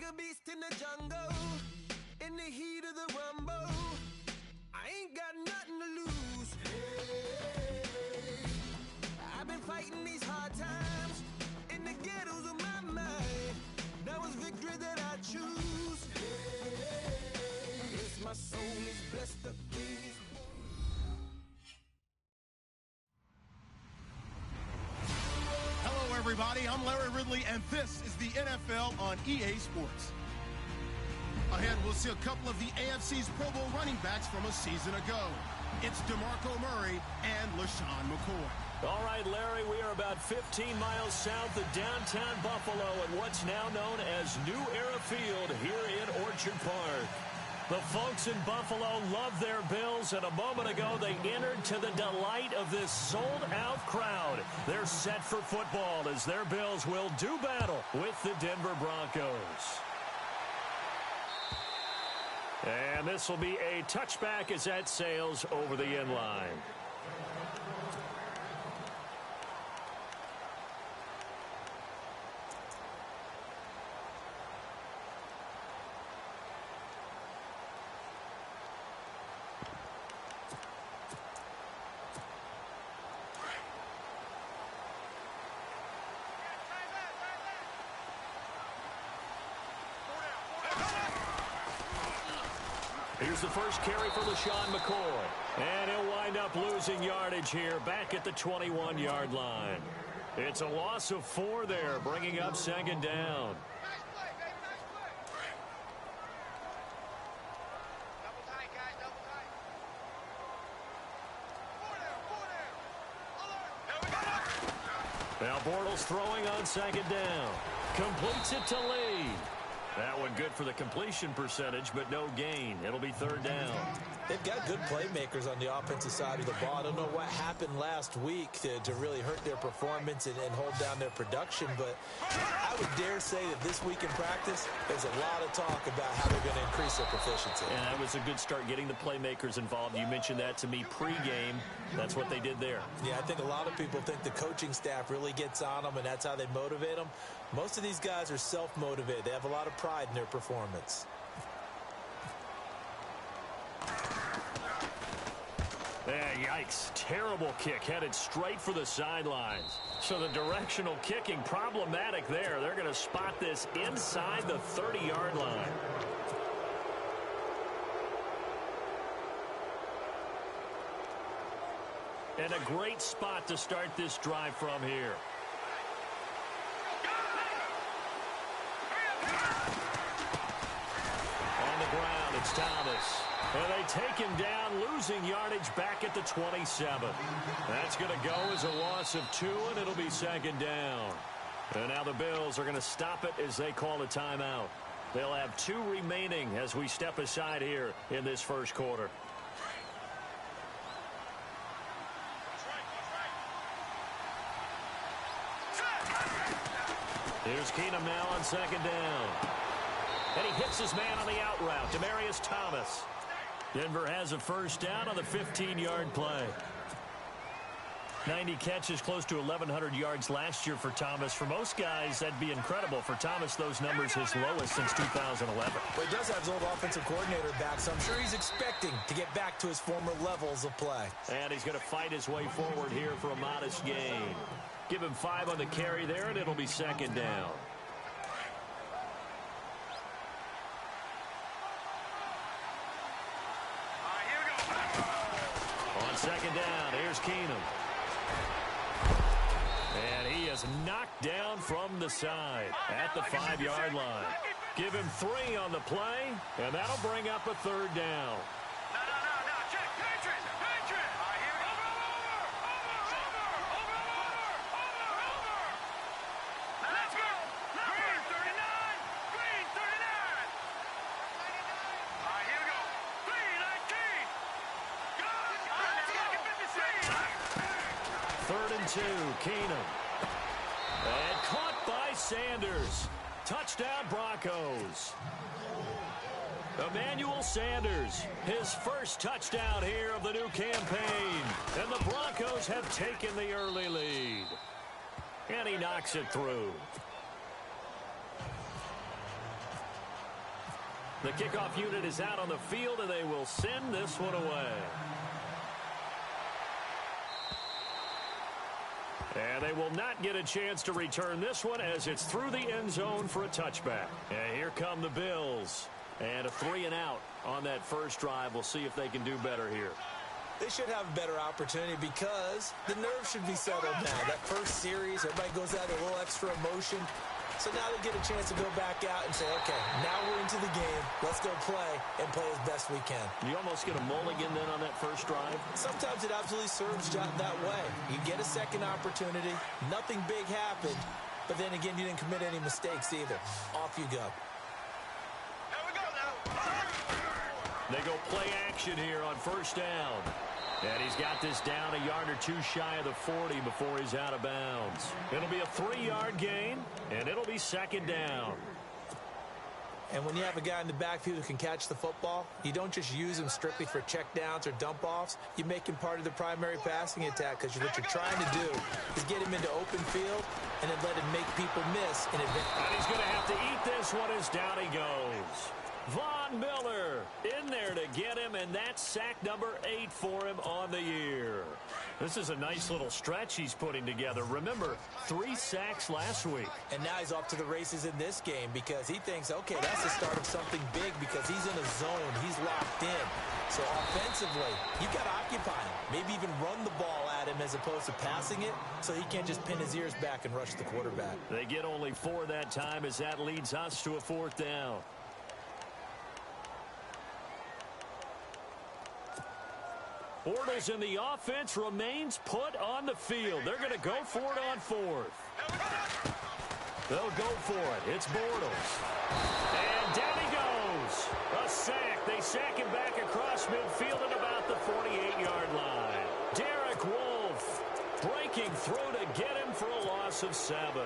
a beast in the jungle, in the heat of the rumble. I ain't got nothing to lose. Hey, I've been fighting these hard times in the ghettos of my mind. Now it's victory that I choose. Hey, yes, my soul is blessed, the king is born. Hello, everybody. I'm Larry Ridley, and this is the NFL on EA Sports. Ahead, we'll see a couple of the AFC's Pro Bowl running backs from a season ago. It's DeMarco Murray and LaShawn McCoy. All right, Larry, we are about 15 miles south of downtown Buffalo at what's now known as New Era Field here in Orchard Park. The folks in Buffalo love their Bills, and a moment ago they entered to the delight of this sold-out crowd. They're set for football as their Bills will do battle with the Denver Broncos. And this will be a touchback as that sails over the end line. Here's the first carry for LaShawn McCoy. And he'll wind up losing yardage here back at the 21-yard line. It's a loss of 4 there, bringing up second down. Nice play, baby, nice play. Double tight, guys, double tight. 4 down. Alert. Now Bortles throwing on second down. Completes it to Lee. That one good for the completion percentage, but no gain. It'll be third down. They've got good playmakers on the offensive side of the ball. I don't know what happened last week to really hurt their performance and hold down their production, but I would dare say that this week in practice, there's a lot of talk about how they're going to increase their proficiency. And that was a good start getting the playmakers involved. You mentioned that to me pregame. That's what they did there. Yeah, I think a lot of people think the coaching staff really gets on them, and that's how they motivate them. Most of these guys are self-motivated. They have a lot of pride in their performance. Yeah, yikes. Terrible kick headed straight for the sidelines. So the directional kicking problematic there. They're going to spot this inside the 30-yard line. And a great spot to start this drive from here. On the ground, it's Thomas. And they take him down, losing yardage back at the 27. That's going to go as a loss of 2, and it'll be second down. And now the Bills are going to stop it as they call a timeout. They'll have 2 remaining as we step aside here in this first quarter. Here's Keenum now on second down. And he hits his man on the out route, Demaryius Thomas. Denver has a first down on the 15-yard play. 90 catches, close to 1,100 yards last year for Thomas. For most guys, that'd be incredible. For Thomas, those numbers his lowest since 2011. But he does have his old offensive coordinator back, so I'm sure he's expecting to get back to his former levels of play. And he's going to fight his way forward here for a modest gain. Give him 5 on the carry there, and it'll be second down. On second down, here's Keenum. And he is knocked down from the side at the 5-yard line. Give him 3 on the play, and that'll bring up a third down. Third and 2, Keenum. And caught by Sanders. Touchdown, Broncos. Emmanuel Sanders, his first touchdown here of the new campaign. And the Broncos have taken the early lead. And he knocks it through. The kickoff unit is out on the field, and they will send this one away. And they will not get a chance to return this one as it's through the end zone for a touchback. And here come the Bills. And a 3-and-out on that first drive. We'll see if they can do better here. They should have a better opportunity because the nerves should be settled now. That first series, everybody goes out with a little extra emotion. So now they get a chance to go back out and say, okay, now we're into the game. Let's go play and play as best we can. You almost get a mulligan then on that first drive? Sometimes it absolutely serves that way. You get a second opportunity. Nothing big happened. But then again, you didn't commit any mistakes either. Off you go. They go play action here on first down. And he's got this down a yard or two shy of the 40 before he's out of bounds. It'll be a 3-yard gain, and it'll be second down. And when you have a guy in the backfield who can catch the football, you don't just use him strictly for checkdowns or dump-offs. You make him part of the primary passing attack because what you're trying to do is get him into open field and then let him make people miss in advance. And he's going to have to eat this one as down he goes. Von Miller in there to get him, and that's sack number 8 for him on the year. This is a nice little stretch he's putting together. Remember, 3 sacks last week. And now he's off to the races in this game because he thinks, okay, that's the start of something big because he's in a zone. He's locked in. So offensively, you got to occupy him. Maybe even run the ball at him as opposed to passing it so he can't just pin his ears back and rush the quarterback. They get only 4 that time as that leads us to a 4th down. Bortles in the offense remains put on the field. They're going to go for it on 4th. They'll go for it. It's Bortles. And down he goes. A sack. They sack him back across midfield at about the 48-yard line. Derek Wolfe breaking through to get him for a loss of 7.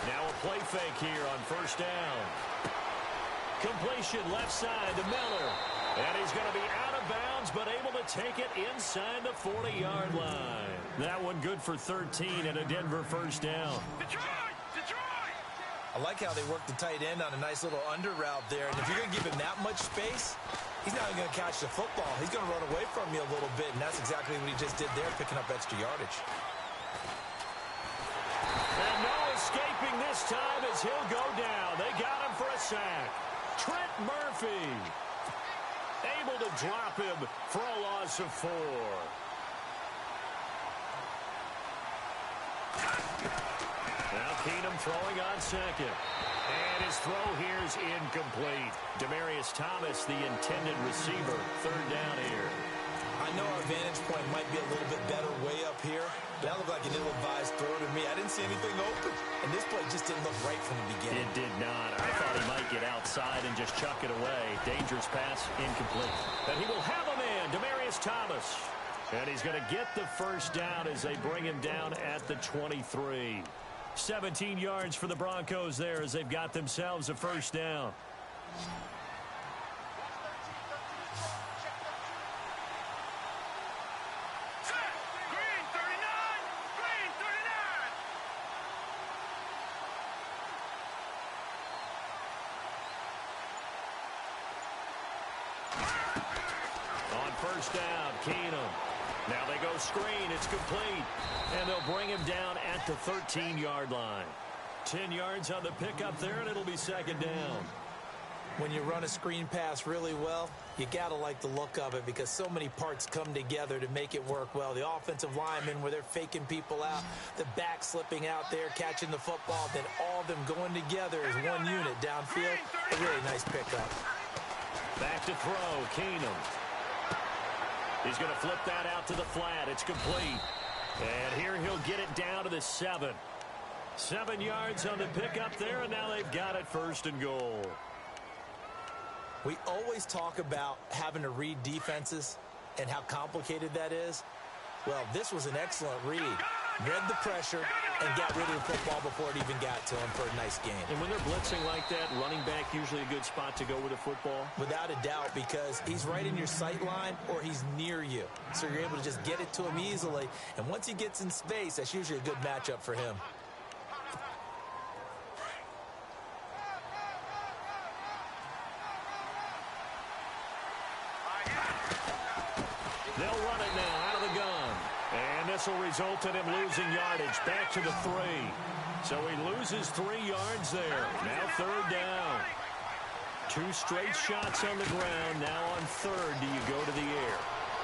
Now a play fake here on first down. Completion left side to Miller. And he's going to be out of bounds, but able to take it inside the 40-yard line. That one good for 13 and a Denver first down. Detroit! Detroit! I like how they work the tight end on a nice little under route there. And if you're going to give him that much space, he's not even going to catch the football. He's going to run away from you a little bit, and that's exactly what he just did there, picking up extra yardage. And no escaping this time as he'll go down. They got him for a sack. Trent Murphy able to drop him for a loss of 4. Now Keenum throwing on second. And his throw here is incomplete. Demaryius Thomas, the intended receiver, 3rd down here. I know our vantage point might be a little bit better way up here, but that looked like an ill-advised throw to me. I didn't see anything open, and this play just didn't look right from the beginning. It did not. I thought he might get outside and just chuck it away. Dangerous pass, incomplete. But he will have a man, Demaryius Thomas. And he's going to get the first down as they bring him down at the 23. 17 yards for the Broncos there as they've got themselves a first down. First down, Keenum. Now they go screen. It's complete. And they'll bring him down at the 13-yard line. 10 yards on the pickup there, and it'll be second down. When you run a screen pass really well, you got to like the look of it because so many parts come together to make it work well. The offensive linemen where they're faking people out, the back slipping out there, catching the football, then all of them going together as one unit downfield. A really nice pickup. Back to throw, Keenum. He's going to flip that out to the flat. It's complete. And here he'll get it down to the 7. 7 yards on the pickup there, and now they've got it 1st and goal. We always talk about having to read defenses and how complicated that is. Well, this was an excellent read. read the pressure, and got rid of the football before it even got to him for a nice game. And when they're blitzing like that, running back usually a good spot to go with the football? Without a doubt, because he's right in your sight line or he's near you. So you're able to just get it to him easily. And once he gets in space, that's usually a good matchup for him. They'll run it now out of the gun. And this will result in him losing yardage back to the 3. So he loses 3 yards there. Now 3rd down. 2 straight shots on the ground. Now on 3rd, do you go to the air?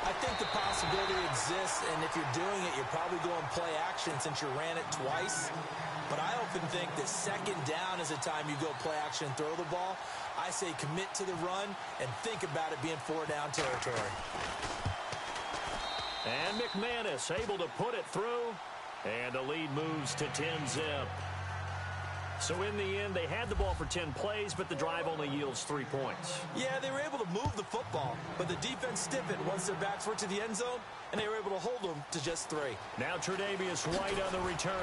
I think the possibility exists, and if you're doing it, you're probably going play action since you ran it twice. But I often think that 2nd down is the time you go play action and throw the ball. I say commit to the run and think about it being 4-down territory. And McManus able to put it through, and the lead moves to 10-zip. So in the end, they had the ball for 10 plays, but the drive only yields 3 points. Yeah, they were able to move the football, but the defense stiffened once their backs were to the end zone, and they were able to hold them to just 3. Now Tre'Davious White on the return,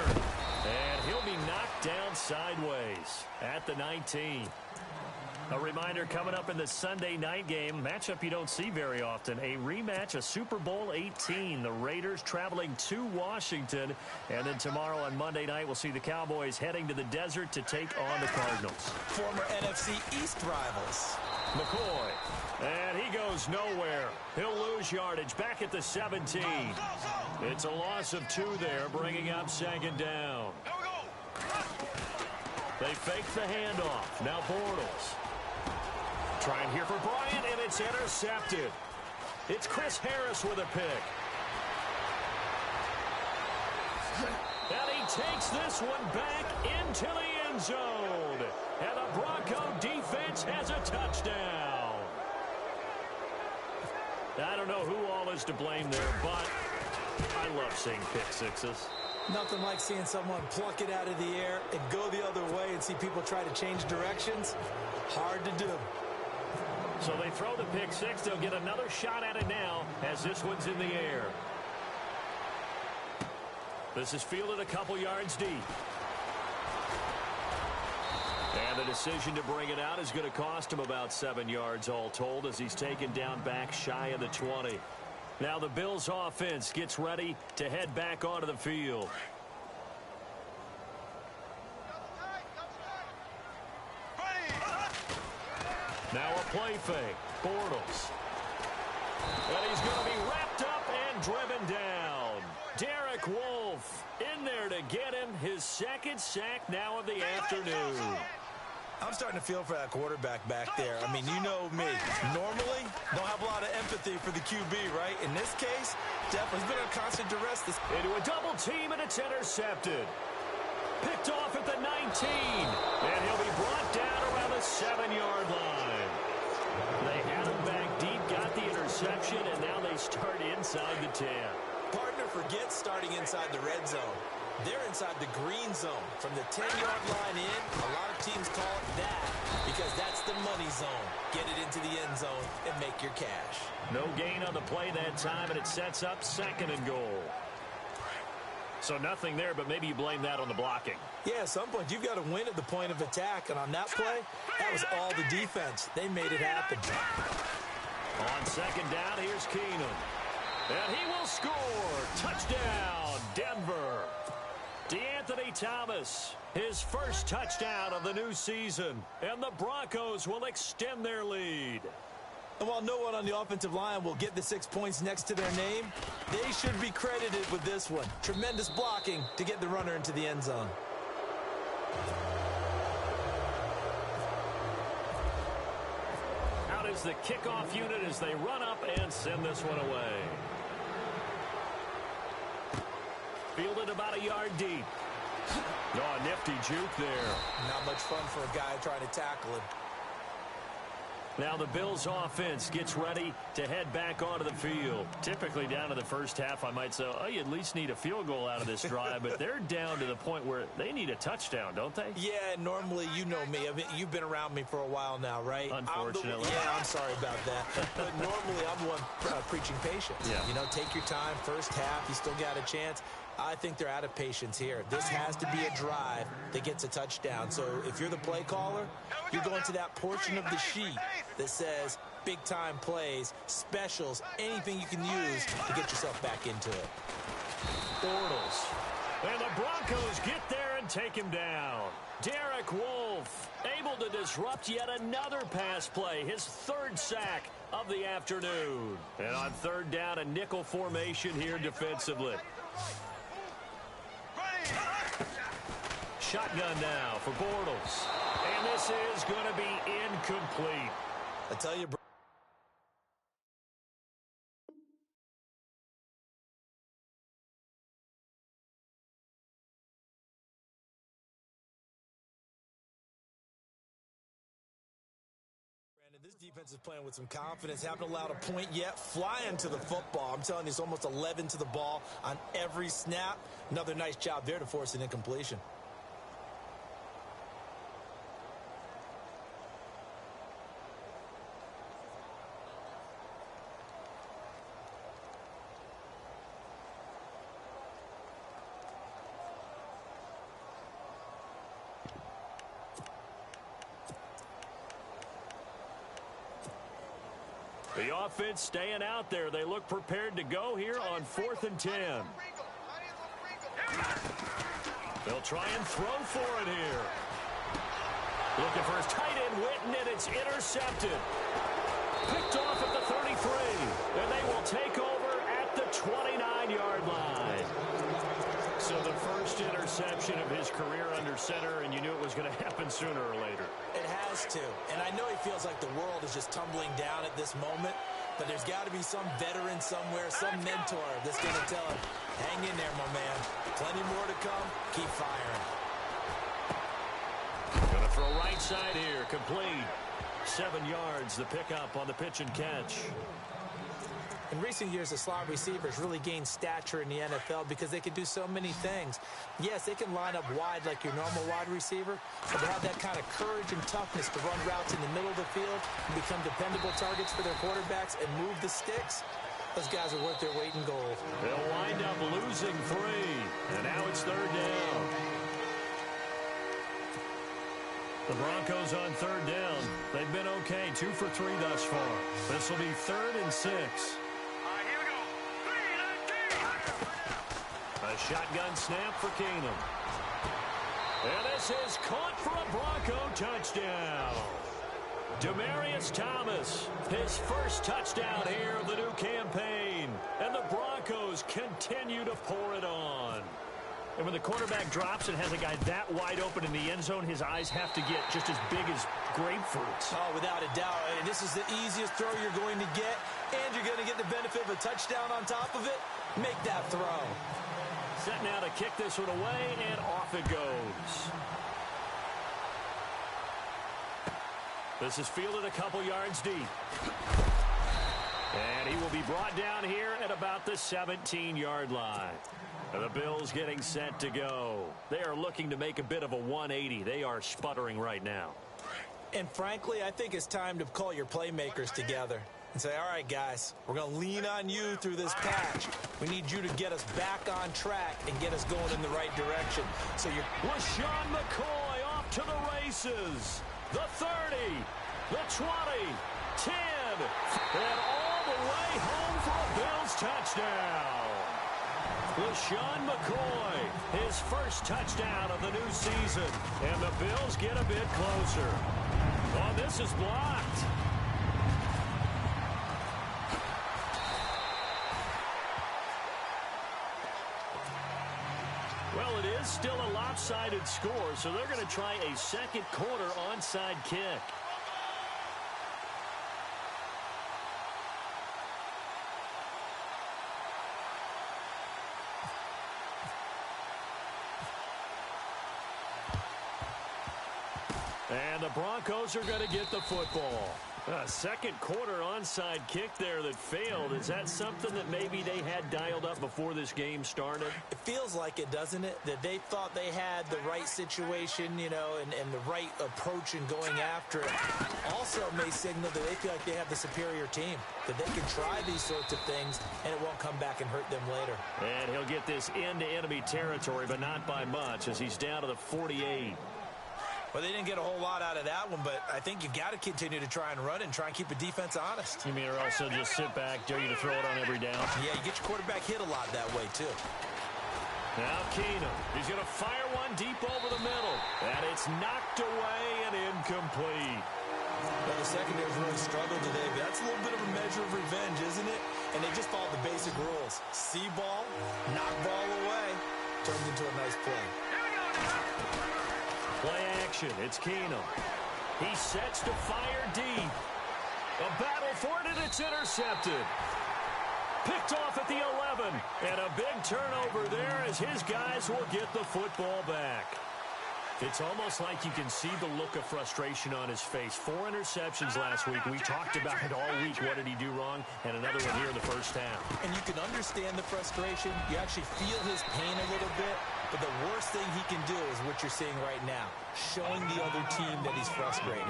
and he'll be knocked down sideways at the 19. A reminder coming up in the Sunday night game, matchup you don't see very often, a rematch of Super Bowl 18. The Raiders traveling to Washington, and then tomorrow on Monday night we'll see the Cowboys heading to the desert to take on the Cardinals. Former NFC East rivals. McCoy, and he goes nowhere. He'll lose yardage back at the 17. It's a loss of 2 there, bringing up 2nd down. They fake the handoff. Now Bortles. Trying here for Bryant, and it's intercepted. It's Chris Harris with a pick. And he takes this one back into the end zone. And the Bronco defense has a touchdown. I don't know who all is to blame there, but I love seeing pick sixes. Nothing like seeing someone pluck it out of the air and go the other way and see people try to change directions. Hard to do. So they throw the pick 6. They'll get another shot at it now as this one's in the air. This is fielded a couple yards deep. And the decision to bring it out is going to cost him about 7 yards all told as he's taken down back shy of the 20. Now the Bills offense gets ready to head back onto the field. Now a play fake. Bortles. And he's going to be wrapped up and driven down. Derek Wolfe in there to get him his 2nd sack now of the afternoon. I'm starting to feel for that quarterback back there. I mean, you know me. Normally, don't have a lot of empathy for the QB, right? In this case, definitely has been a constant duress. Into a double team, and it's intercepted. Picked off at the 19. And he'll be brought down around the 7-yard line. They had him back deep, got the interception, and now they start inside the 10. Partner forgets starting inside the red zone. They're inside the green zone. From the 10-yard line in, a lot of teams call it that because that's the money zone. Get it into the end zone and make your cash. No gain on the play that time, and it sets up 2nd and goal. So nothing there, but maybe you blame that on the blocking. Yeah, at some point, you've got to win at the point of attack, and on that play, that was all the defense. They made it happen. On 2nd down, here's Keenum. And he will score. Touchdown, Denver. DeAnthony Thomas, his first touchdown of the new season. And the Broncos will extend their lead. And while no one on the offensive line will get the 6 points next to their name, they should be credited with this one. Tremendous blocking to get the runner into the end zone. Out is the kickoff unit as they run up and send this one away. Fielded about a yard deep. Oh, a nifty juke there. Not much fun for a guy trying to tackle him. Now the Bills offense gets ready to head back onto the field. Typically down to the first half, I might say, oh, you at least need a field goal out of this drive, but they're down to the point where they need a touchdown, don't they? Yeah, normally, you know me. I mean, you've been around me for a while now, right? Unfortunately. I'm sorry about that. But normally, I'm the one preaching patience. Yeah. You know, take your time, first half, you still got a chance. I think they're out of patience here. This has to be a drive that gets a touchdown. So if you're the play caller, you're going to that portion of the sheet that says big-time plays, specials, anything you can use to get yourself back into it. Bortles. And the Broncos get there and take him down. Derek Wolfe able to disrupt yet another pass play, his third sack of the afternoon. And on third down, a nickel formation here defensively. Shotgun now for Bortles. And this is going to be incomplete. I tell you, bro. This defense is playing with some confidence. Haven't allowed a point yet. Flying to the football. I'm telling you, it's almost 11 to the ball on every snap. Another nice job there to force an incompletion. The offense staying out there. They look prepared to go here on 4th and 10. They'll try and throw for it here. Looking for his tight end, Witten, and it's intercepted. Picked off at the 33. And they will take over at the 29-yard line. So the first interception of his career under center, and you knew it was going to happen sooner or later. It has to. And I know he feels like the world is just tumbling down at this moment, but there's got to be some veteran somewhere, some mentor that's going to tell him, hang in there, my man. Plenty more to come. Keep firing. Going to throw right side here. Complete. 7 yards, the pickup on the pitch and catch. In recent years, the slot receivers really gained stature in the NFL because they can do so many things. Yes, they can line up wide like your normal wide receiver, but they have that kind of courage and toughness to run routes in the middle of the field and become dependable targets for their quarterbacks and move the sticks. Those guys are worth their weight in gold. They'll wind up losing 3, and now it's 3rd down. The Broncos on 3rd down. They've been okay, 2 for 3 thus far. This will be 3rd and 6. A shotgun snap for Keenum. And this is caught for a Bronco touchdown. Demaryius Thomas, his first touchdown here of the new campaign. And the Broncos continue to pour it on. And when the quarterback drops and has a guy that wide open in the end zone, his eyes have to get just as big as grapefruits. Oh, without a doubt. And this is the easiest throw you're going to get, and you're going to get the benefit of a touchdown on top of it. Make that throw. Set now to kick this one away, and off it goes. This is fielded a couple yards deep. And he will be brought down here at about the 17-yard line. And the Bills getting set to go. They are looking to make a bit of a 180. They are sputtering right now. And frankly, I think it's time to call your playmakers together and say, all right, guys, we're going to lean on you through this patch. We need you to get us back on track and get us going in the right direction. So you're... LaShawn McCoy off to the races. The 30, the 20, 10, and all the way home for a Bills touchdown. LaShawn McCoy, his first touchdown of the new season. And the Bills get a bit closer. Oh, this is blocked. Well, it is still a lopsided score, so they're going to try a second quarter onside kick. And the Broncos are going to get the football. Second quarter onside kick there that failed. Is that something that maybe they had dialed up before this game started? It feels like it, doesn't it? That they thought they had the right situation, you know, and the right approach in going after it. Also may signal that they feel like they have the superior team, that they can try these sorts of things and it won't come back and hurt them later. And he'll get this into enemy territory, but not by much, as he's down to the 48. Well, they didn't get a whole lot out of that one, but I think you've got to continue to try and run and try and keep the defense honest. You mean, or also just sit back, dare you to throw it on every down? Yeah, you get your quarterback hit a lot that way, too. Now Keenum, he's going to fire one deep over the middle, and it's knocked away and incomplete. Well, the secondary's really struggled today, but that's a little bit of a measure of revenge, isn't it? And they just followed the basic rules. See ball, knock ball away, turns into a nice play. Play action, it's Keenum. He sets to fire deep. A battle for it, and it's intercepted. Picked off at the 11, and a big turnover there as his guys will get the football back. It's almost like you can see the look of frustration on his face. 4 interceptions last week. We talked about it all week. What did he do wrong? And another one here in the first half. And you can understand the frustration. You actually feel his pain a little bit. But the worst thing he can do is what you're seeing right now, showing the other team that he's frustrated.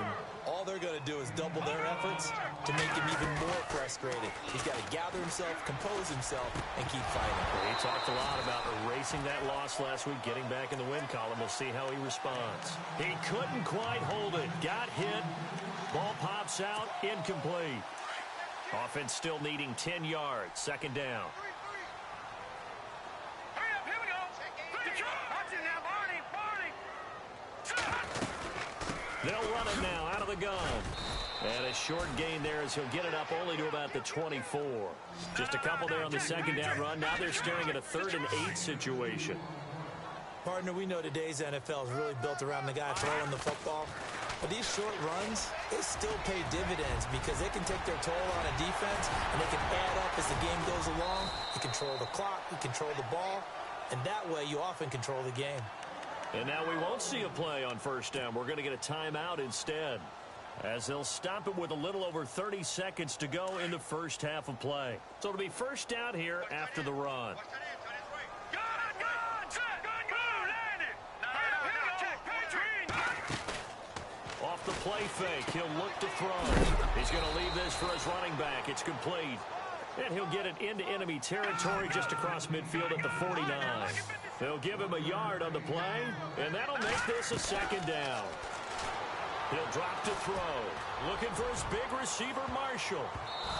All they're going to do is double their efforts to make him even more frustrated. He's got to gather himself, compose himself, and keep fighting. He talked a lot about erasing that loss last week, getting back in the win column. We'll see how he responds. He couldn't quite hold it. Got hit. Ball pops out. Incomplete. Offense still needing 10 yards. Second down. They'll run it now out of the gun. And a short gain there as he'll get it up only to about the 24. Just a couple there on the second down run. Now they're staring at a 3rd and 8 situation. Partner, we know today's NFL is really built around the guy throwing the football. But these short runs, they still pay dividends because they can take their toll on a defense and they can add up as the game goes along. You control the clock, you control the ball, and that way you often control the game. And now we won't see a play on first down. We're going to get a timeout instead, as they'll stop it with a little over 30 seconds to go in the first half of play. So it'll be first down here after the run. Off the play fake, he'll look to throw. He's going to leave this for his running back. It's complete. And he'll get it into enemy territory just across midfield at the 49. They'll give him a yard on the play, and that'll make this a second down. He'll drop to throw. Looking for his big receiver, Marshall.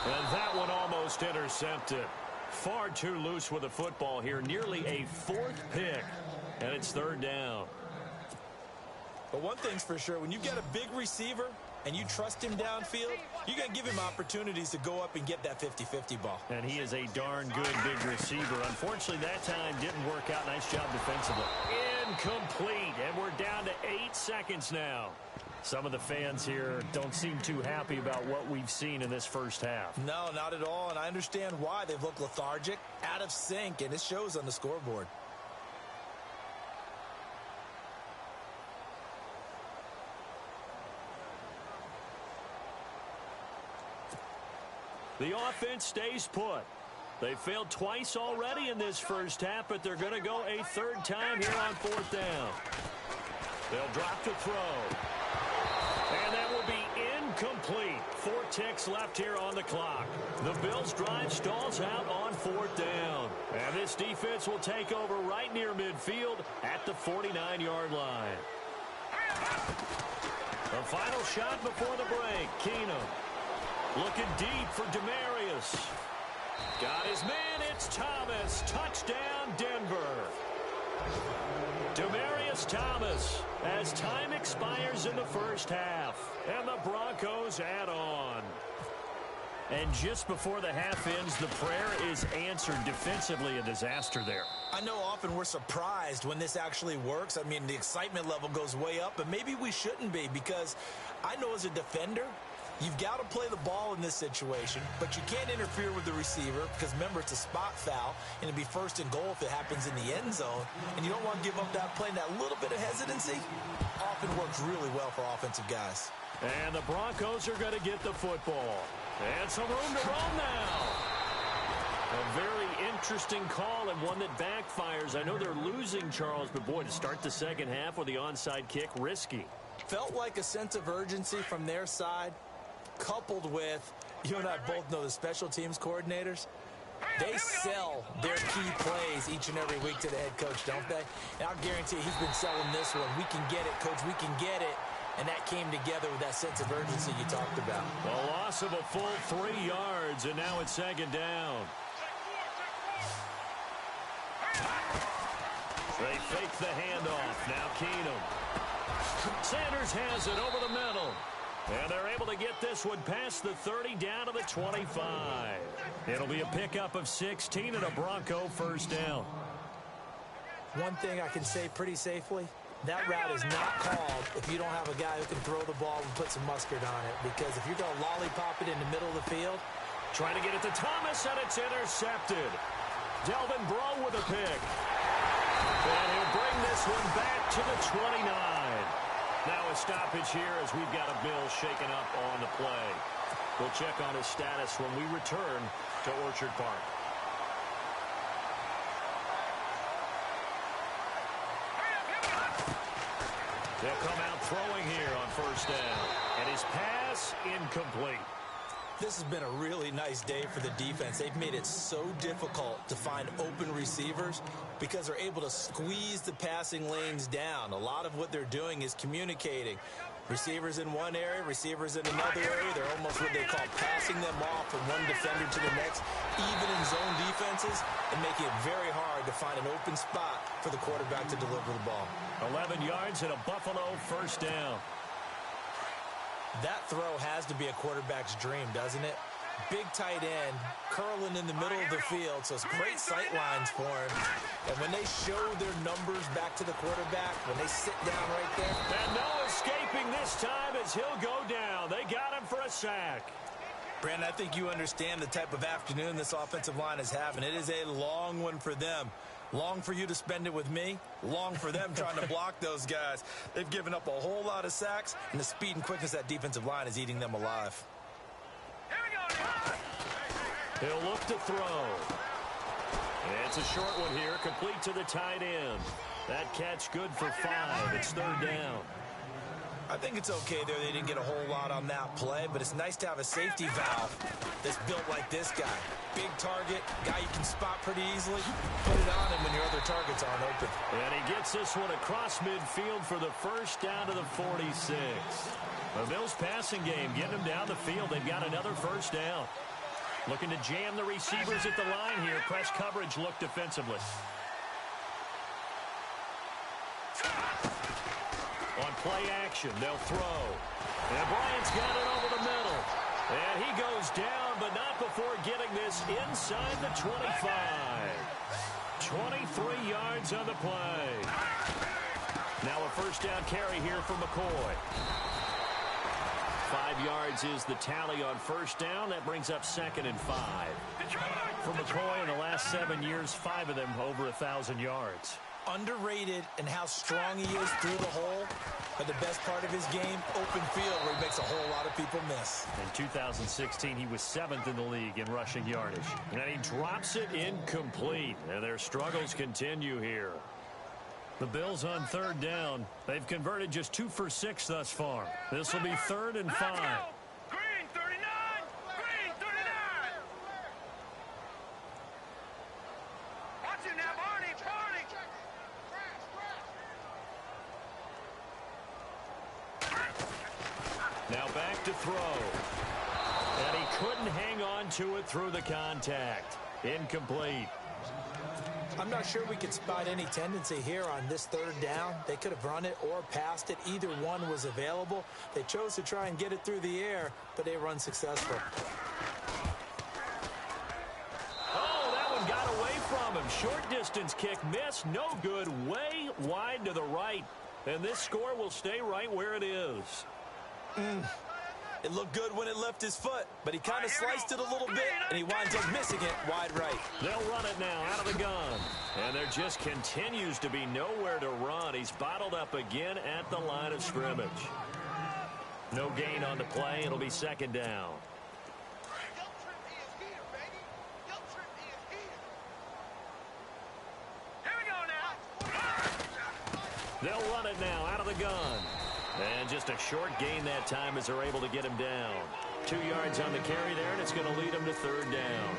And that one almost intercepted. Far too loose with the football here. Nearly a 4th pick. And it's 3rd down. But one thing's for sure, when you've got a big receiver and you trust him downfield, you're going to give him opportunities to go up and get that 50-50 ball. And he is a darn good big receiver. Unfortunately, that time didn't work out. Nice job defensively. Incomplete, and we're down to 8 seconds now. Some of the fans here don't seem too happy about what we've seen in this first half. No, not at all, and I understand why. They've looked lethargic, out of sync, and it shows on the scoreboard. The offense stays put. They failed twice already in this first half, but they're going to go a 3rd time here on 4th down. They'll drop to throw. And that will be incomplete. 4 ticks left here on the clock. The Bills' drive stalls out on 4th down. And this defense will take over right near midfield at the 49-yard line. The final shot before the break. Keenum. Looking deep for Demarius. Got his man, it's Thomas. Touchdown, Denver. Demarius Thomas, as time expires in the first half. And the Broncos add on. And just before the half ends, the prayer is answered. Defensively, a disaster there. I know often we're surprised when this actually works. I mean, the excitement level goes way up, but maybe we shouldn't be, because I know as a defender, You've got to play the ball in this situation, but you can't interfere with the receiver because, remember, it's a spot foul, and it'd be first and goal if it happens in the end zone, and you don't want to give up that play. And that little bit of hesitancy often works really well for offensive guys. And the Broncos are going to get the football. And some room to roam now. A very interesting call and one that backfires. I know they're losing, Charles, but boy, to start the second half with the onside kick, risky. Felt like a sense of urgency from their side, coupled with, you and I both know the special teams coordinators, they sell their key plays each and every week to the head coach, don't they? And I'll guarantee you he's been selling this one. We can get it, coach, we can get it. And that came together with that sense of urgency you talked about. A loss of a full 3 yards, and now it's second down. They fake the handoff. Now Keenum. Sanders has it over the middle. And they're able to get this one past the 30 down to the 25. It'll be a pickup of 16 and a Bronco first down. One thing I can say pretty safely, that route is not called if you don't have a guy who can throw the ball and put some mustard on it. Because if you're going to lollipop it in the middle of the field. Trying to get it to Thomas, and it's intercepted. Delvin Breaux with a pick. And he'll bring this one back to the 29. Now a stoppage here as we've got a Bill shaken up on the play. We'll check on his status when we return to Orchard Park. They'll come out throwing here on first down. And his pass incomplete. This has been a really nice day for the defense. They've made it so difficult to find open receivers because they're able to squeeze the passing lanes down. A lot of what they're doing is communicating. Receivers in one area, receivers in another area. They're almost what they call passing them off from one defender to the next, even in zone defenses, and making it very hard to find an open spot for the quarterback to deliver the ball. 11 yards and a Buffalo first down. That throw has to be a quarterback's dream, doesn't it? Big tight end, curling in the middle of the field, so it's great sight lines for him. And when they show their numbers back to the quarterback, when they sit down right there. And no escaping this time as he'll go down. They got him for a sack. Brandon, I think you understand the type of afternoon this offensive line is having. It is a long one for them. Long for you to spend it with me. Long for them trying to block those guys. They've given up a whole lot of sacks, and the speed and quickness of that defensive line is eating them alive. He'll look to throw. It's a short one here, complete to the tight end. That catch good for 5. It's third down. I think it's okay there. They didn't get a whole lot on that play, but it's nice to have a safety valve that's built like this guy. Big target, guy you can spot pretty easily. Put it on him when your other targets aren't open. And he gets this one across midfield for the first down to the 46. The Bills passing game, getting them down the field. They've got another first down. Looking to jam the receivers at the line here. Press coverage look defensively. On play action, they'll throw. And Bryant's got it over the middle. And he goes down, but not before getting this inside the 25. 23 yards on the play. Now a first down carry here for McCoy. 5 yards is the tally on first down. That brings up 2nd and 5. For McCoy in the last 7 years, 5 of them over 1,000 yards. Underrated in how strong he is through the hole, but the best part of his game, open field, where he makes a whole lot of people miss. In 2016, he was 7th in the league in rushing yardage. And he drops it incomplete. And their struggles continue here. The Bills on third down. They've converted just 2 for 6 thus far. This will be 3rd and 5. Green 39! Green 39! Watch it now, Barney! Barney! Now back to throw. And he couldn't hang on to it through the contact. Incomplete. I'm not sure we could spot any tendency here on this third down. They could have run it or passed it. Either one was available. They chose to try and get it through the air, but they were unsuccessful. Oh, that one got away from him. Short distance kick missed. No good. Way wide to the right. And this score will stay right where it is. It looked good when it left his foot, but he kind of sliced it a little bit, and he winds up missing it wide right. They'll run it now out of the gun. And there just continues to be nowhere to run. He's bottled up again at the line of scrimmage. No gain on the play. It'll be second down. Here we go now. They'll run it now out of the gun. And just a short gain that time as they're able to get him down. 2 yards on the carry there, and it's going to lead him to third down.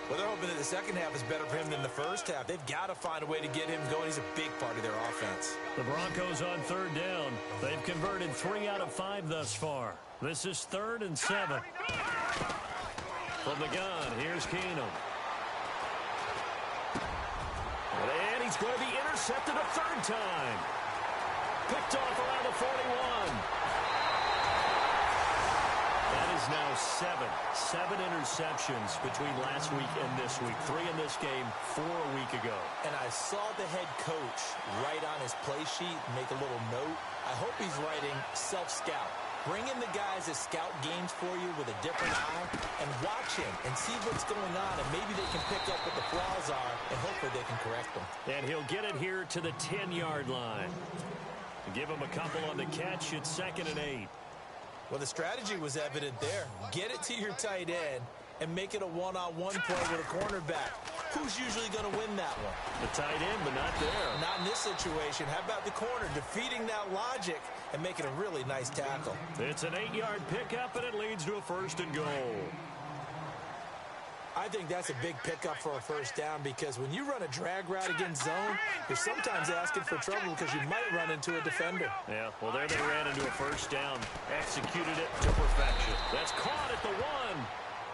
Well, they're hoping that the second half is better for him than the first half. They've got to find a way to get him going. He's a big part of their offense. The Broncos on third down. They've converted 3 out of 5 thus far. This is 3rd and 7. From the gun, here's Keenum. And he's going to be intercepted a third time. Picked off around the 41. That is now 7 interceptions between last week and this week. 3 in this game, 4 a week ago. And I saw the head coach write on his play sheet, make a little note. I hope he's writing self-scout. Bring in the guys that scout games for you with a different eye and watch him and see what's going on, and maybe they can pick up what the flaws are, and hopefully they can correct them. And he'll get it here to the 10-yard line. Give him a couple on the catch. It's 2nd and 8. Well, the strategy was evident there. Get it to your tight end and make it a one-on-one play with a cornerback. Who's usually going to win that one? The tight end, but not there. Not in this situation. How about the corner defeating that logic and making a really nice tackle? It's an 8-yard pickup, and it leads to a 1st and goal. I think that's a big pickup for a first down, because when you run a drag route against zone, you're sometimes asking for trouble because you might run into a defender. Yeah, well, there they ran into a first down. Executed it to perfection. That's caught at the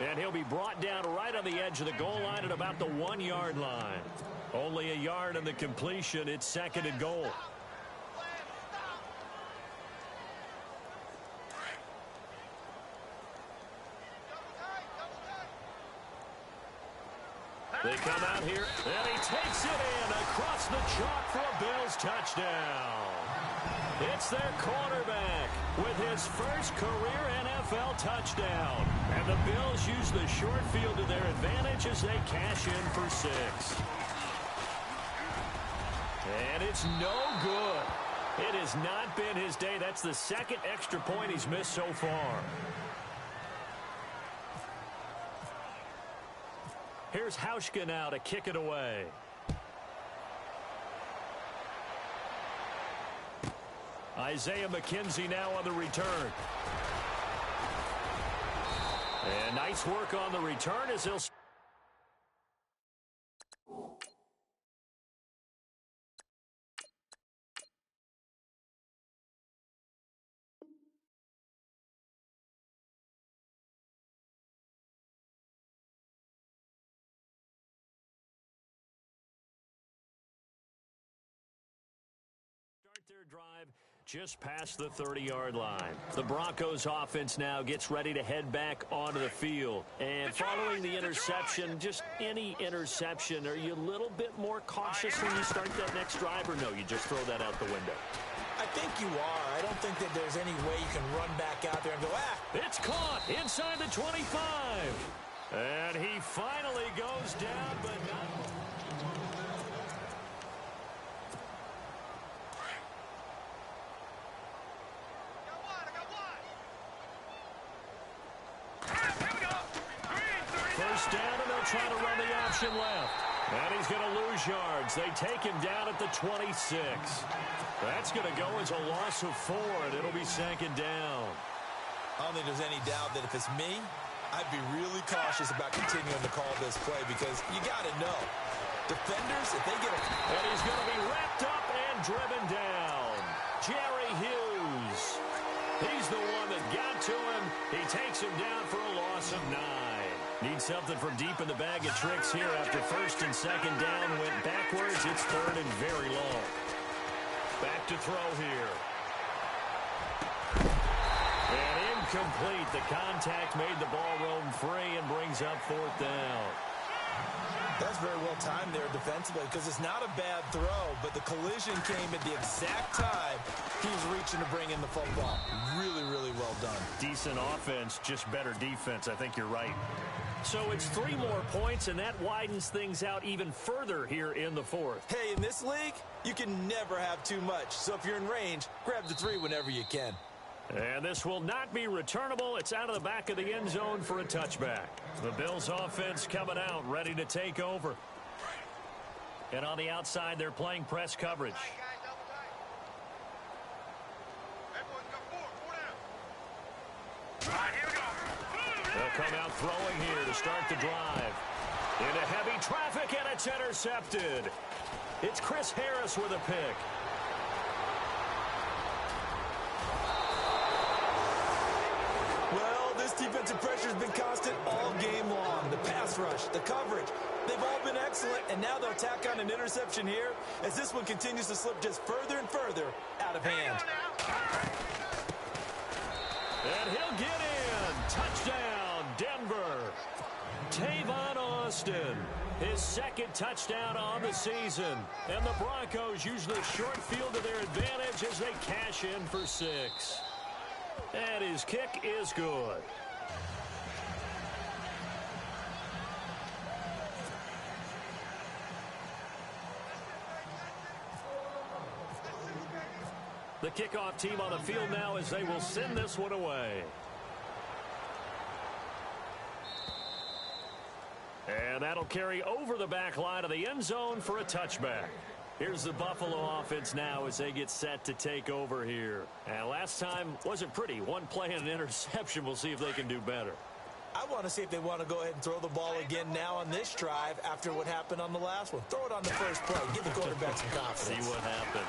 1. And he'll be brought down right on the edge of the goal line at about the 1-yard line. Only a yard on the completion. It's 2nd and goal. They come out here, and he takes it in across the chalk for a Bills touchdown. It's their quarterback with his first career NFL touchdown. And the Bills use the short field to their advantage as they cash in for 6. And it's no good. It has not been his day. That's the 2nd extra point he's missed so far. Here's Hauschka now to kick it away. Isaiah McKenzie now on the return. And nice work on the return as he'll... their drive just past the 30-yard line. The Broncos offense now gets ready to head back onto the field. And following the interception, just any interception, are you a little bit more cautious when you start that next drive, or no, you just throw that out the window? I think you are. I don't think that there's any way you can run back out there and go, It's caught inside the 25. And he finally goes down, but not... First down, and they'll try to run the option left. And he's going to lose yards. They take him down at the 26. That's going to go as a loss of 4, and it'll be 2nd down. I don't think there's any doubt that if it's me, I'd be really cautious about continuing to call this play, because you got to know, defenders, if they get a... And he's going to be wrapped up and driven down. Jerry Hughes. He's the one that got to him. He takes him down for a loss of 9. Needs something from deep in the bag of tricks here after 1st and 2nd down. Went backwards. It's 3rd and very long. Back to throw here. And incomplete. The contact made the ball roam free and brings up 4th down. That's very well timed there defensively because it's not a bad throw, but the collision came at the exact time he was reaching to bring in the football. Really, really well done. Decent offense, just better defense. I think you're right. So it's 3 more points, and that widens things out even further here in the fourth. Hey, in this league, you can never have too much. So if you're in range, grab the 3 whenever you can. And this will not be returnable. It's out of the back of the end zone for a touchback. The Bills offense coming out, ready to take over. And on the outside, they're playing press coverage. They'll come out throwing here to start the drive. Into heavy traffic, and it's intercepted. It's Chris Harris with a pick. Well, this defensive pressure has been constant all game long. The pass rush, the coverage, they've all been excellent, and now they'll tack on an interception here as this one continues to slip just further and further out of hand. And he'll get in. Touchdown, Denver. Tavon Austin, his second touchdown on the season. And the Broncos use the short field to their advantage as they cash in for 6. And his kick is good. The kickoff team on the field now as they will send this one away. And that'll carry over the back line of the end zone for a touchback. Here's the Buffalo offense now as they get set to take over here. And last time wasn't pretty. 1 play and an interception. We'll see if they can do better. I want to see if they want to go ahead and throw the ball again now on this drive after what happened on the last one. Throw it on the first play. Give the quarterback some confidence. See what happens.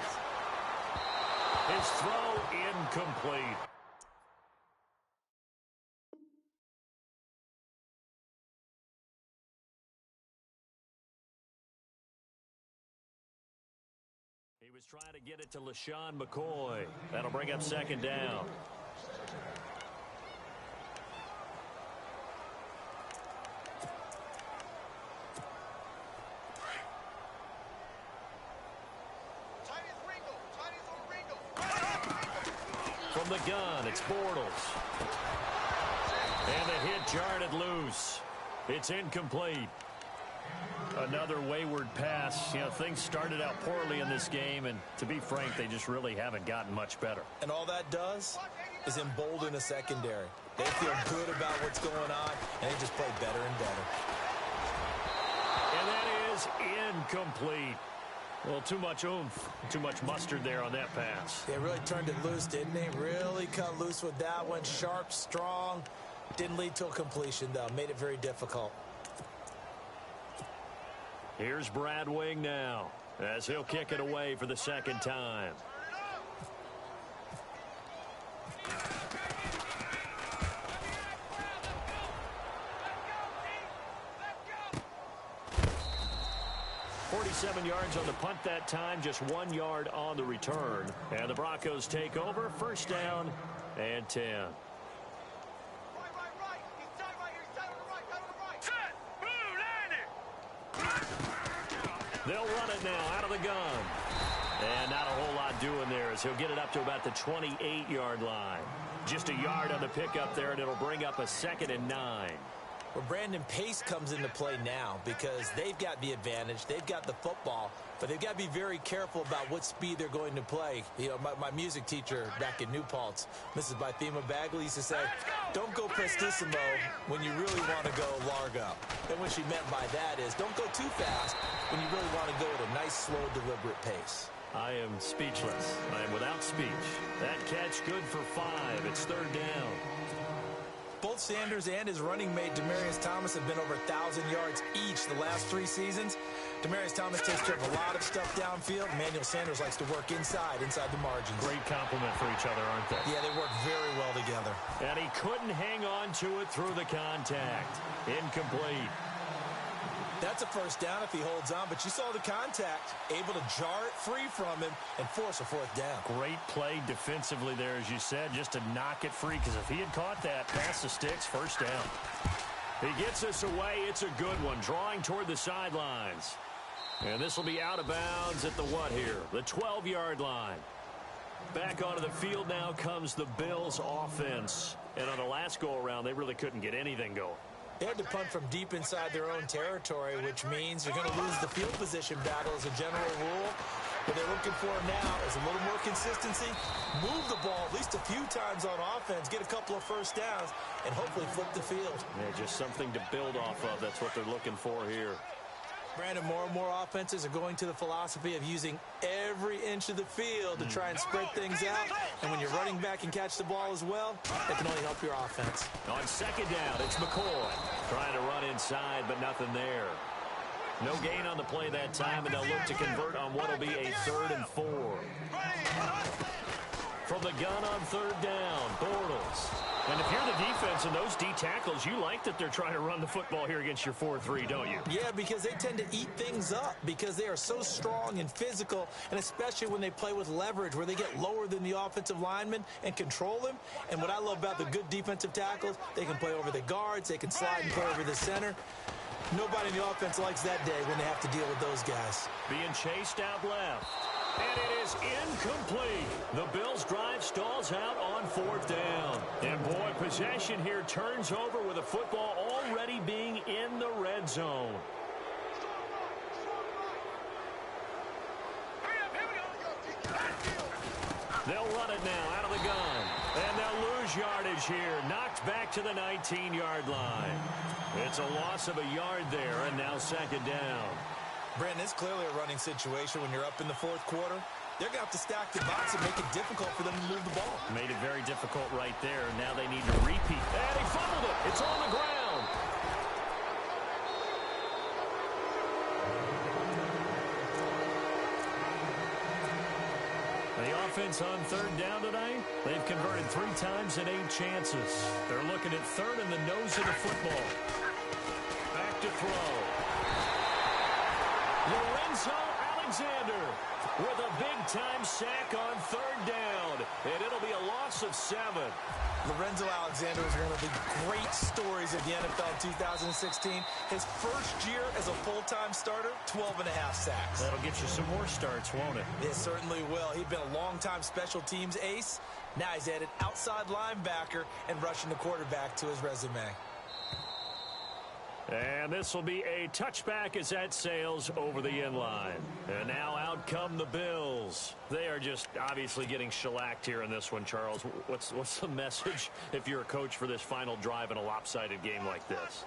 His throw incomplete. He was trying to get it to LaShawn McCoy. That'll bring up second down. From the gun, it's Bortles. And the hit jarred loose. It's incomplete. Another wayward pass. You know, things started out poorly in this game, and to be frank, they just really haven't gotten much better. And all that does is embolden a secondary. They feel good about what's going on, and they just play better and better. And that is incomplete. Well, too much oomph, too much mustard there on that pass. They really turned it loose, didn't they? Really cut loose with that one. Sharp, strong. Didn't lead to a completion, though. Made it very difficult. Here's Brad Wing now as he'll kick it away for the second time. .47 yards on the punt that time, just 1 yard on the return. And the Broncos take over, first down and 10. They'll run it now out of the gun. And not a whole lot doing there as he'll get it up to about the 28-yard line. Just a yard on the pickup there, and it'll bring up a 2nd and 9. Well, Brandon, pace comes into play now because they've got the advantage. They've got the football, but they've got to be very careful about what speed they're going to play. You know, my music teacher back in New Paltz, Mrs. Bythema Bagley, used to say, don't go prestissimo when you really want to go largo. And what she meant by that is don't go too fast when you really want to go at a nice, slow, deliberate pace. I am speechless. I am without speech. That catch good for 5. It's third down. Both Sanders and his running mate, Demaryius Thomas, have been over 1,000 yards each the last 3 seasons. Demaryius Thomas takes care of a lot of stuff downfield. Emmanuel Sanders likes to work inside the margins. Great compliment for each other, aren't they? Yeah, they work very well together. And he couldn't hang on to it through the contact. Incomplete. That's a first down if he holds on, but you saw the contact, able to jar it free from him and force a 4th down. Great play defensively there, as you said, just to knock it free, because if he had caught that, pass the sticks, first down. He gets us away. It's a good one, drawing toward the sidelines. And this will be out of bounds at the what here? The 12-yard line. Back onto the field now comes the Bills offense. And on the last go-around, they really couldn't get anything going. They had to punt from deep inside their own territory, which means you're going to lose the field position battle as a general rule. What they're looking for now is a little more consistency, move the ball at least a few times on offense, get a couple of first downs, and hopefully flip the field. Yeah, just something to build off of. That's what they're looking for here. Brandon, more and more offenses are going to the philosophy of using every inch of the field to try and spread things out. And when you're running back and catch the ball as well, that can only help your offense. On second down, it's McCoy trying to run inside, but nothing there. No gain on the play that time, and they'll look to convert on what will be a 3rd and 4. From the gun on 3rd down, Bortles. And if you're the defense and those D tackles, you like that they're trying to run the football here against your 4-3, don't you? Yeah, because they tend to eat things up because they are so strong and physical, and especially when they play with leverage where they get lower than the offensive linemen and control them. And what I love about the good defensive tackles, they can play over the guards, they can slide and play over the center. Nobody in the offense likes that day when they have to deal with those guys. Being chased out left. And it is incomplete. The Bills' drive stalls out on 4th down. And boy, possession here turns over with the football already being in the red zone. They'll run it now out of the gun. And they'll lose yardage here. Knocked back to the 19-yard line. It's a loss of a yard there, and now 2nd down. Brandon, it's clearly a running situation when you're up in the 4th quarter. They're going to have to stack the box and make it difficult for them to move the ball. Made it very difficult right there. Now they need to repeat. And he fumbled it. It's on the ground. The offense on 3rd down tonight, they've converted 3 times in 8 chances. They're looking at 3rd in the nose of the football. Back to throw. Lorenzo Alexander with a big-time sack on 3rd down, and it'll be a loss of 7. Lorenzo Alexander is one of the great stories of the NFL in 2016. His first year as a full-time starter, 12.5 sacks. That'll get you some more starts, won't it? It certainly will. He'd been a long-time special teams ace. Now he's added outside linebacker and rushing the quarterback to his resume. And this will be a touchback as that sails over the end line. And now out come the Bills. They are just obviously getting shellacked here in this one, Charles. What's the message if you're a coach for this final drive in a lopsided game like this?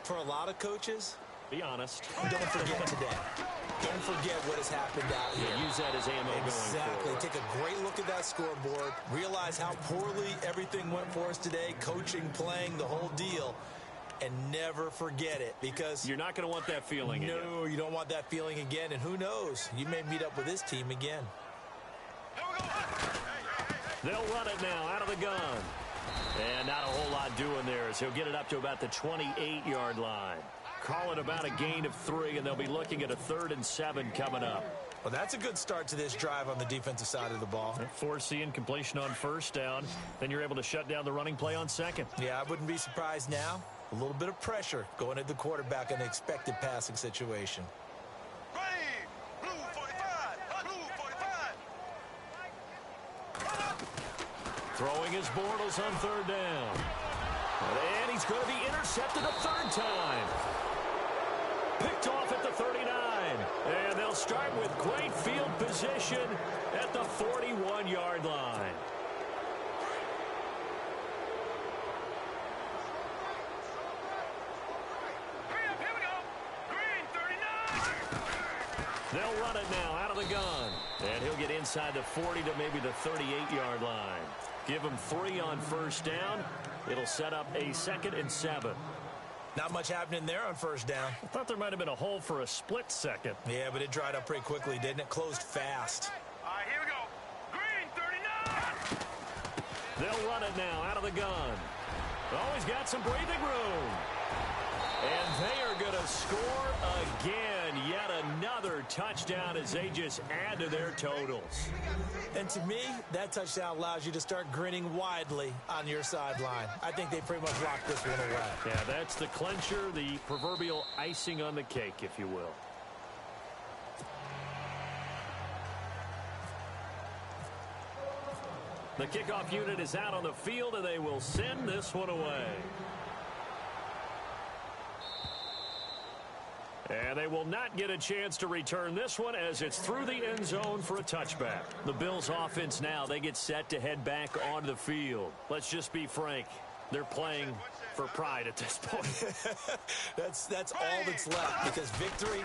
For a lot of coaches, be honest. Don't forget today. Don't forget what has happened out here. Yeah, use that as ammo going forward. Take a great look at that scoreboard. Realize how poorly everything went for us today. Coaching, playing, the whole deal. And never forget it, because you're not going to want that feeling again. No, you don't want that feeling again. And who knows? You may meet up with this team again. They'll run it now out of the gun. And not a whole lot doing there as he'll get it up to about the 28-yard line. Call it about a gain of 3, and they'll be looking at a 3rd and 7 coming up. Well, that's a good start to this drive on the defensive side of the ball. Force the incompletion on 1st down. Then you're able to shut down the running play on 2nd. Yeah, I wouldn't be surprised now. A little bit of pressure going at the quarterback in an expected passing situation. Blue 45, blue 45. Throwing his Bortles on 3rd down. And he's going to be intercepted a 3rd time. Picked off at the 39. And they'll start with great field position at the 41-yard line. They'll run it now out of the gun. And he'll get inside the 40 to maybe the 38-yard line. Give him 3 on 1st down. It'll set up a 2nd and 7. Not much happening there on 1st down. I thought there might have been a hole for a split second. Yeah, but it dried up pretty quickly, didn't it? Closed fast. All right, here we go. Green 39. They'll run it now out of the gun. Always got some breathing room. And they are going to score again and yet another touchdown as they just add to their totals. And to me, that touchdown allows you to start grinning widely on your sideline. I think they pretty much locked this one away. Yeah, that's the clincher, the proverbial icing on the cake, if you will. The kickoff unit is out on the field, and they will send this one away. And they will not get a chance to return this one as it's through the end zone for a touchback. The Bills offense now, they get set to head back onto the field. Let's just be frank. They're playing for pride at this point. That's all that's left, because victory,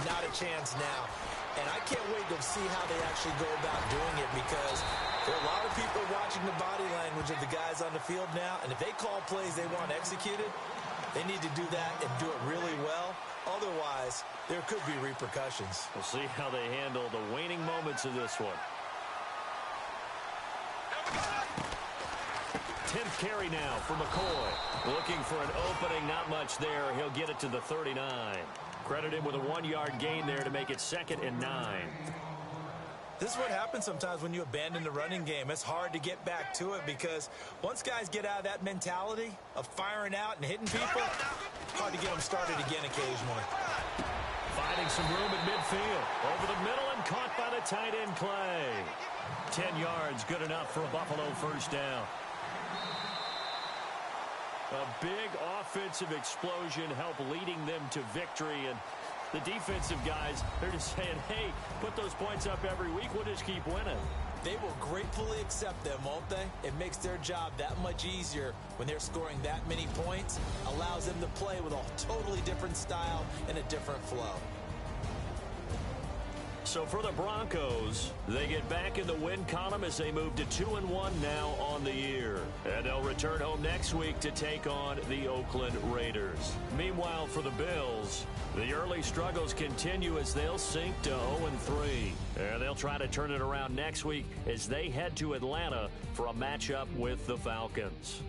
not a chance now. And I can't wait to see how they actually go about doing it, because there are a lot of people watching the body language of the guys on the field now, and if they call plays they want executed, they need to do that and do it really well. Otherwise, there could be repercussions. We'll see how they handle the waning moments of this one. 10th carry now for McCoy. Looking for an opening, not much there. He'll get it to the 39. Credited with a 1-yard gain there to make it 2nd and 9. This is what happens sometimes when you abandon the running game. It's hard to get back to it, because once guys get out of that mentality of firing out and hitting people, hard to get them started again occasionally. Finding some room at midfield. Over the middle and caught by the tight end Clay. 10 yards, good enough for a Buffalo first down. A big offensive explosion helped leading them to victory, and the defensive guys, they're just saying, hey, put those points up every week, we'll just keep winning. They will gratefully accept them, won't they? It makes their job that much easier when they're scoring that many points. Allows them to play with a totally different style and a different flow. So for the Broncos, they get back in the win column as they move to 2-1 now on the year. And they'll return home next week to take on the Oakland Raiders. Meanwhile, for the Bills, the early struggles continue as they'll sink to 0-3. And they'll try to turn it around next week as they head to Atlanta for a matchup with the Falcons.